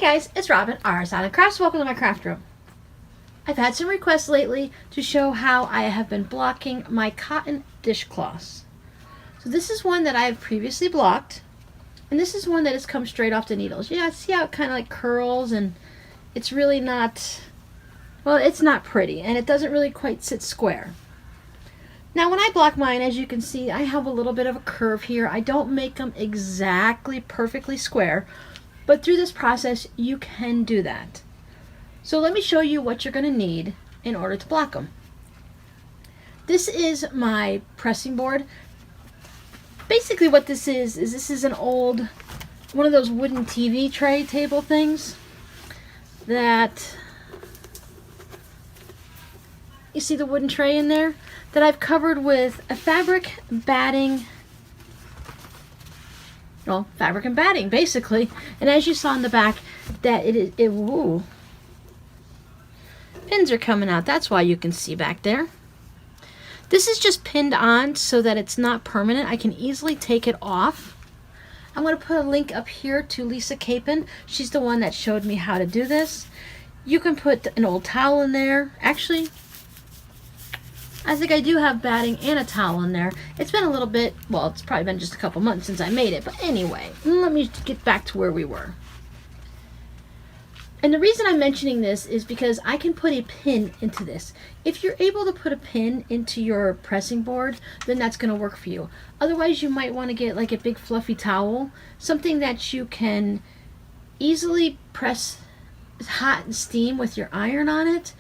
guys, it's Robin, Rs Island Crafts. Welcome to my craft room. I've had some requests lately to show how I have been blocking my cotton dishcloths. So this is one that I have previously blocked, and this is one that has come straight off the needles. Yeah, see how it kind of like curls, and it's really not, well, it's not pretty, and it doesn't really quite sit square. Now when I block mine, as you can see, I have a little bit of a curve here. I don't make them exactly perfectly square, but through this process you can do that. So let me show you what you're going to need in order to block them. This is my pressing board. Basically what this is an old, one of those wooden TV tray table things that, you see the wooden tray in there, that I've covered with a fabric batting. Well, fabric and batting basically, and as you saw in the back, that ooh, pins are coming out. That's why you can see back there. This is just pinned on so that it's not permanent. I can easily take it off. I'm going to put a link up here to Lisa Capon. She's the one that showed me how to do this. You can put an old towel in there. Actually, I think I do have batting and a towel in there. It's been a little bit, well, it's probably been just a couple months since I made it, but anyway, let me get back to where we were. And the reason I'm mentioning this is because I can put a pin into this. If you're able to put a pin into your pressing board, then that's going to work for you. Otherwise, you might want to get like a big fluffy towel, something that you can easily press hot and steam with your iron on it,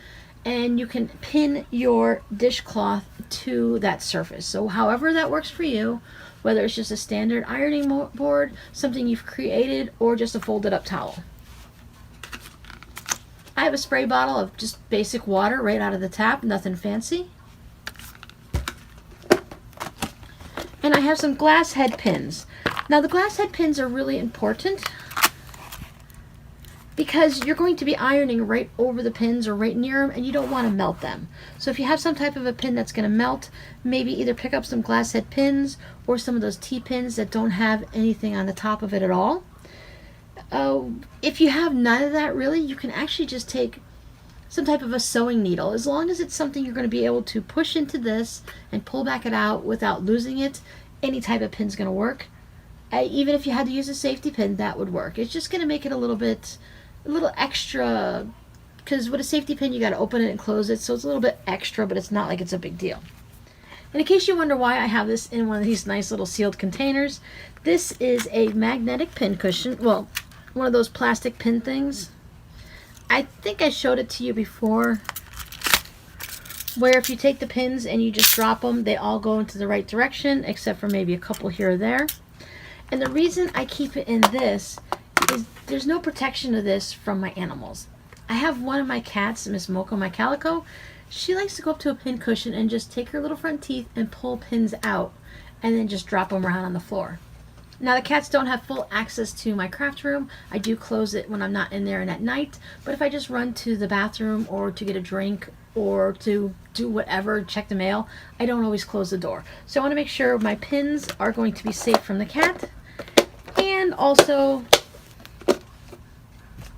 and you can pin your dishcloth to that surface. So however that works for you, whether it's just a standard ironing board, something you've created, or just a folded up towel. I have a spray bottle of just basic water right out of the tap, nothing fancy. And I have some glass head pins. Now the glass head pins are really important because you're going to be ironing right over the pins or right near them, and you don't want to melt them. So if you have some type of a pin that's going to melt, maybe either pick up some glass head pins or some of those T-pins that don't have anything on the top of it at all. If you have none of that really, you can actually just take some type of a sewing needle. As long as it's something you're going to be able to push into this and pull back it out without losing it, any type of pin's going to work. Even if you had to use a safety pin, that would work. It's just going to make it a little extra, because with a safety pin you got to open it and close it, so it's a little bit extra, but it's not like it's a big deal. And in case you wonder why I have this in one of these nice little sealed containers, this is a magnetic pin cushion. Well, one of those plastic pin things. I think I showed it to you before, where if you take the pins and you just drop them, they all go into the right direction, except for maybe a couple here or there. And the reason I keep it in this is there's no protection of this from my animals. I have one of my cats, Miss Mocha, my calico. She likes to go up to a pin cushion and just take her little front teeth and pull pins out and then just drop them around on the floor. Now the cats don't have full access to my craft room. I do close it when I'm not in there and at night, but if I just run to the bathroom or to get a drink or to do whatever, check the mail, I don't always close the door. So I want to make sure my pins are going to be safe from the cat, and also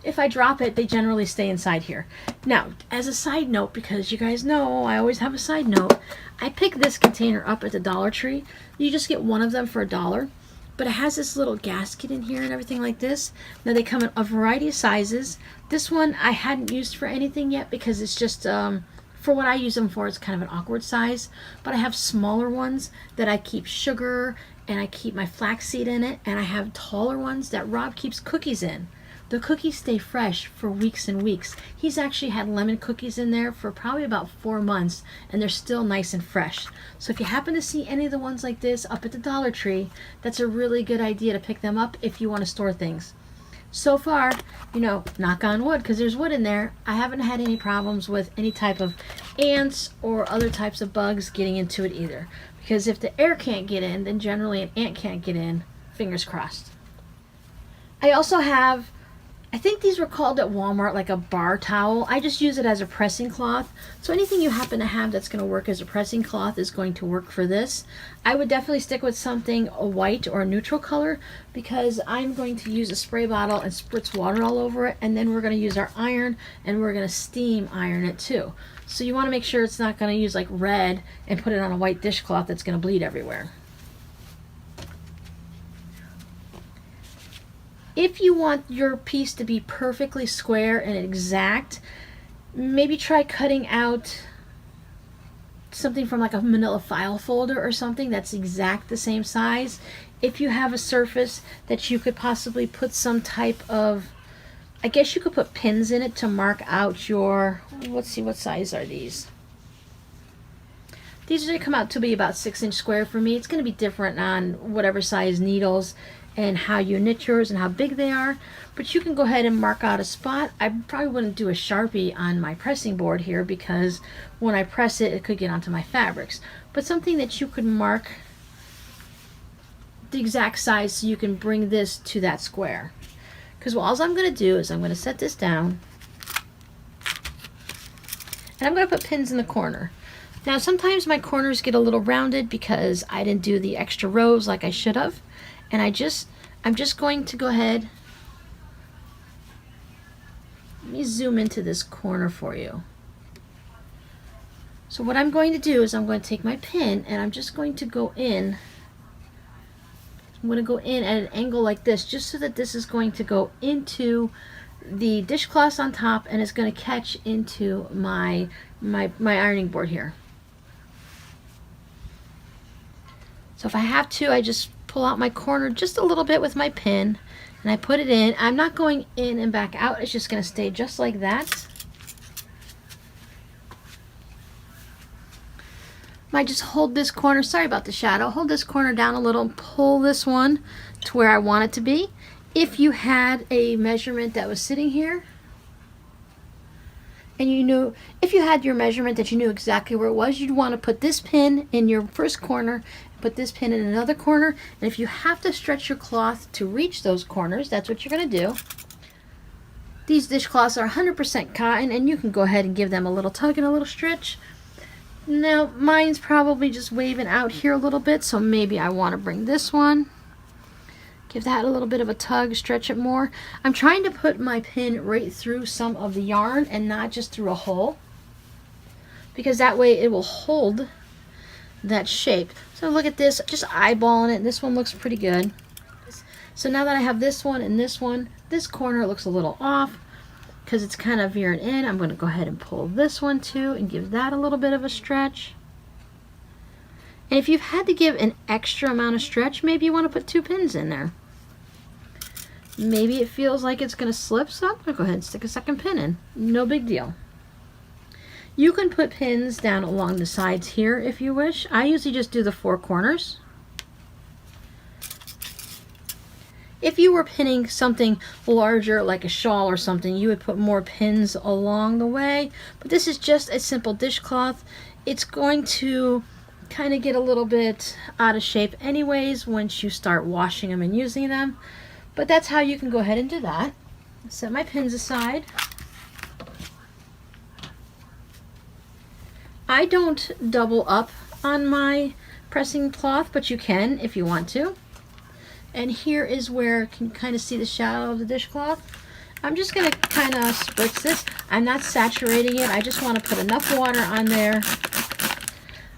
if I drop it, they generally stay inside here. Now, as a side note, because you guys know I always have a side note, I picked this container up at the Dollar Tree. You just get one of them for $1. But it has this little gasket in here and everything like this. Now they come in a variety of sizes. This one I hadn't used for anything yet because it's just, for what I use them for, it's kind of an awkward size. But I have smaller ones that I keep sugar and I keep my flaxseed in it. And I have taller ones that Rob keeps cookies in. The cookies stay fresh for weeks and weeks. He's actually had lemon cookies in there for probably about 4 months, and they're still nice and fresh. So if you happen to see any of the ones like this up at the Dollar Tree, that's a really good idea to pick them up if you want to store things. So far, you know, knock on wood, because there's wood in there, I haven't had any problems with any type of ants or other types of bugs getting into it either. Because if the air can't get in, then generally an ant can't get in. Fingers crossed. I also have I think these were called at Walmart like a bar towel. I just use it as a pressing cloth. So anything you happen to have that's going to work as a pressing cloth is going to work for this. I would definitely stick with something a white or a neutral color because I'm going to use a spray bottle and spritz water all over it, and then we're going to use our iron and we're going to steam iron it too. So you want to make sure it's not going to use like red and put it on a white dishcloth that's going to bleed everywhere. If you want your piece to be perfectly square and exact, maybe try cutting out something from like a manila file folder or something that's exact the same size. If you have a surface that you could possibly put some type of, I guess you could put pins in it to mark out your, let's see, what size are these? These are going to come out to be about 6-inch square for me. It's going to be different on whatever size needles and how you knit yours and how big they are, but you can go ahead and mark out a spot. I probably wouldn't do a Sharpie on my pressing board here because when I press it, it could get onto my fabrics, but something that you could mark the exact size so you can bring this to that square. Because all I'm going to do is I'm going to set this down and I'm going to put pins in the corner. Now sometimes my corners get a little rounded because I didn't do the extra rows like I should have. And I'm just going to go ahead, let me zoom into this corner for you. So what I'm going to do is I'm going to take my pin and I'm just going to go in. I'm going to go in at an angle like this just so that this is going to go into the dishcloth on top and it's going to catch into my ironing board here. So if I have to, I just pull out my corner just a little bit with my pin and I put it in. I'm not going in and back out. It's just going to stay just like that. Might just hold this corner, sorry about the shadow, hold this corner down a little and pull this one to where I want it to be. If you had a measurement that was sitting here and you knew, if you had your measurement that you knew exactly where it was, you'd want to put this pin in your first corner, put this pin in another corner, and if you have to stretch your cloth to reach those corners, that's what you're going to do. These dishcloths are 100% cotton, and you can go ahead and give them a little tug and a little stretch. Now, mine's probably just waving out here a little bit, so maybe I want to bring this one. Give that a little bit of a tug, stretch it more. I'm trying to put my pin right through some of the yarn and not just through a hole, because that way it will hold that shape. So look at this, just eyeballing it. This one looks pretty good. So now that I have this one and this one, this corner looks a little off because it's kind of veering in. I'm going to go ahead and pull this one too and give that a little bit of a stretch. And if you've had to give an extra amount of stretch, maybe you want to put 2 pins in there. Maybe it feels like it's going to slip, so I'm going to go ahead and stick a second pin in. No big deal. You can put pins down along the sides here if you wish. I usually just do the 4 corners. If you were pinning something larger like a shawl or something, you would put more pins along the way. But this is just a simple dishcloth. It's going to kind of get a little bit out of shape anyways once you start washing them and using them. But that's how you can go ahead and do that. Set my pins aside. I don't double up on my pressing cloth, but you can if you want to. And here is where you can kind of see the shadow of the dishcloth. I'm just going to kind of spritz this. I'm not saturating it. I just want to put enough water on there.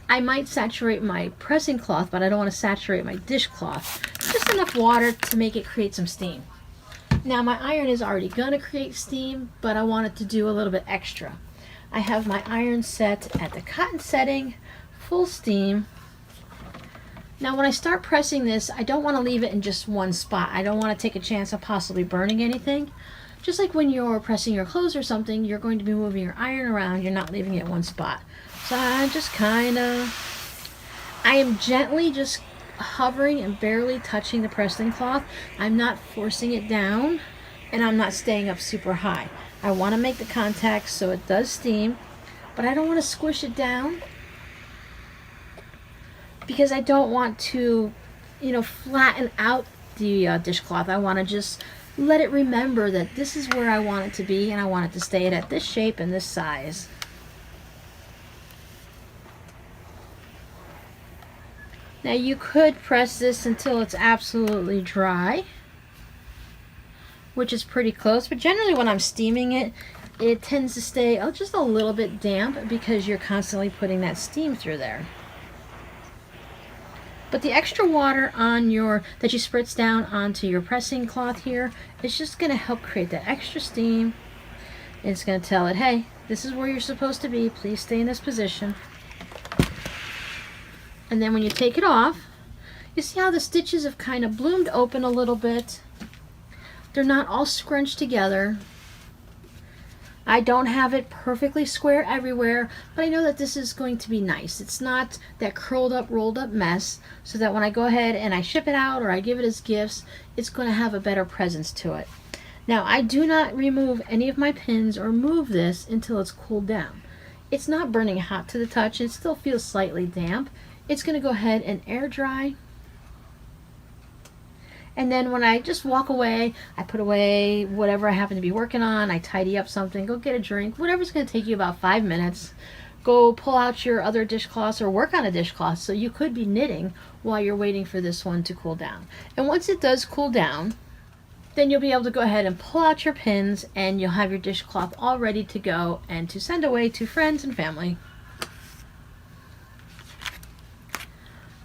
I might saturate my pressing cloth, but I don't want to saturate my dishcloth. Just enough water to make it create some steam. Now my iron is already going to create steam, but I want it to do a little bit extra. I have my iron set at the cotton setting, full steam. Now when I start pressing this, I don't want to leave it in just one spot. I don't want to take a chance of possibly burning anything. Just like when you're pressing your clothes or something, you're going to be moving your iron around, you're not leaving it in one spot. So I just I am gently just hovering and barely touching the pressing cloth. I'm not forcing it down and I'm not staying up super high. I want to make the contact so it does steam, but I don't want to squish it down because I don't want to, flatten out the dishcloth. I want to just let it remember that this is where I want it to be, and I want it to stay at this shape and this size. Now you could press this until it's absolutely dry, which is pretty close, but generally when I'm steaming it, it tends to stay just a little bit damp because you're constantly putting that steam through there. But the extra water on that you spritz down onto your pressing cloth here is just going to help create that extra steam. It's going to tell it, hey, this is where you're supposed to be. Please stay in this position. And then when you take it off, you see how the stitches have kind of bloomed open a little bit. They're not all scrunched together. I don't have it perfectly square everywhere, but I know that this is going to be nice. It's not that curled up, rolled up mess, so that when I go ahead and I ship it out or I give it as gifts, it's going to have a better presence to it. Now, I do not remove any of my pins or move this until it's cooled down. It's not burning hot to the touch. It still feels slightly damp. It's going to go ahead and air dry. And then when I just walk away, I put away whatever I happen to be working on. I tidy up something, go get a drink, whatever's going to take you about 5 minutes. Go pull out your other dishcloths or work on a dishcloth. So you could be knitting while you're waiting for this one to cool down. And once it does cool down, then you'll be able to go ahead and pull out your pins and you'll have your dishcloth all ready to go and to send away to friends and family.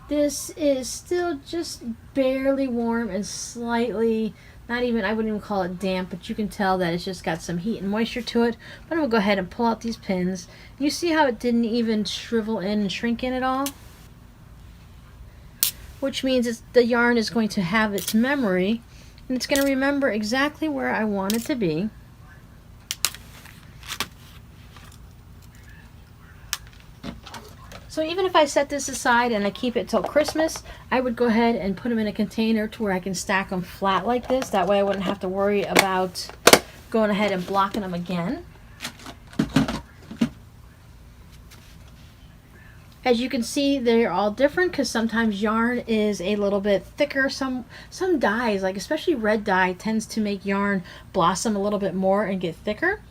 This is still just barely warm and slightly, not even, I wouldn't even call it damp, but you can tell that it's just got some heat and moisture to it. But I'm going to go ahead and pull out these pins. You see how it didn't even shrivel in and shrink in at all? Which means the yarn is going to have its memory, and it's going to remember exactly where I want it to be. So even if I set this aside and I keep it till Christmas, I would go ahead and put them in a container to where I can stack them flat like this. That way I wouldn't have to worry about going ahead and blocking them again. As you can see, they're all different because sometimes yarn is a little bit thicker. Some dyes, like especially red dye, tends to make yarn blossom a little bit more and get thicker.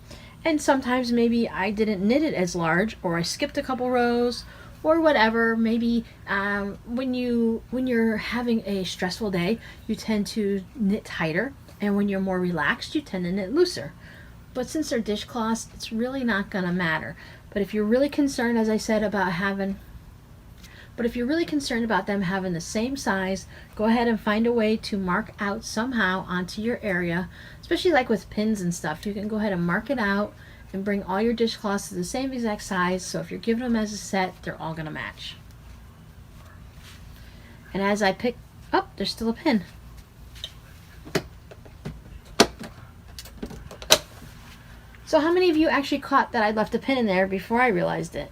And sometimes maybe I didn't knit it as large, or I skipped a couple rows, or whatever. Maybe when you're having a stressful day, you tend to knit tighter, and when you're more relaxed, you tend to knit looser. But since they're dishcloths, it's really not going to matter. But if you're really concerned, as I said, about them having the same size, go ahead and find a way to mark out somehow onto your area, especially like with pins and stuff. You can go ahead and mark it out and bring all your dishcloths to the same exact size, so if you're giving them as a set, they're all going to match. And as I pick up, there's still a pin. So how many of you actually caught that I left a pin in there before I realized it?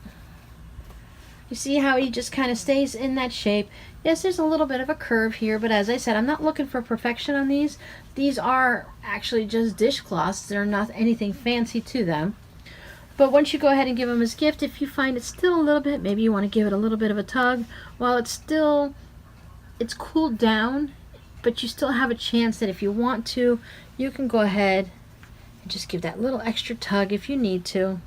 You see how he just kind of stays in that shape. Yes, there's a little bit of a curve here, but as I said, I'm not looking for perfection on these. These are actually just dishcloths. They're not anything fancy to them. But once you go ahead and give them as gift, if you find it's still a little bit, maybe you want to give it a little bit of a tug while it's cooled down, but you still have a chance that if you want to, you can go ahead and just give that little extra tug if you need to,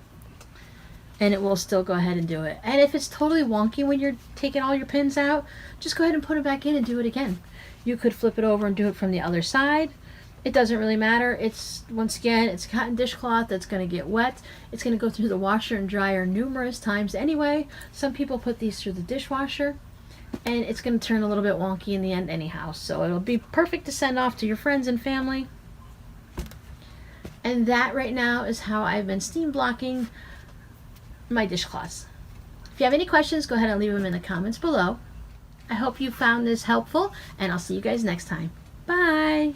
and it will still go ahead and do it. And if it's totally wonky when you're taking all your pins out, just go ahead and put it back in and do it again. You could flip it over and do it from the other side. It doesn't really matter. It's, once again, it's cotton dishcloth that's going to get wet. It's going to go through the washer and dryer numerous times anyway. Some people put these through the dishwasher, and it's going to turn a little bit wonky in the end anyhow. So it'll be perfect to send off to your friends and family. And that right now is how I've been steam blocking my dishcloths. If you have any questions, go ahead and leave them in the comments below. I hope you found this helpful, and I'll see you guys next time. Bye!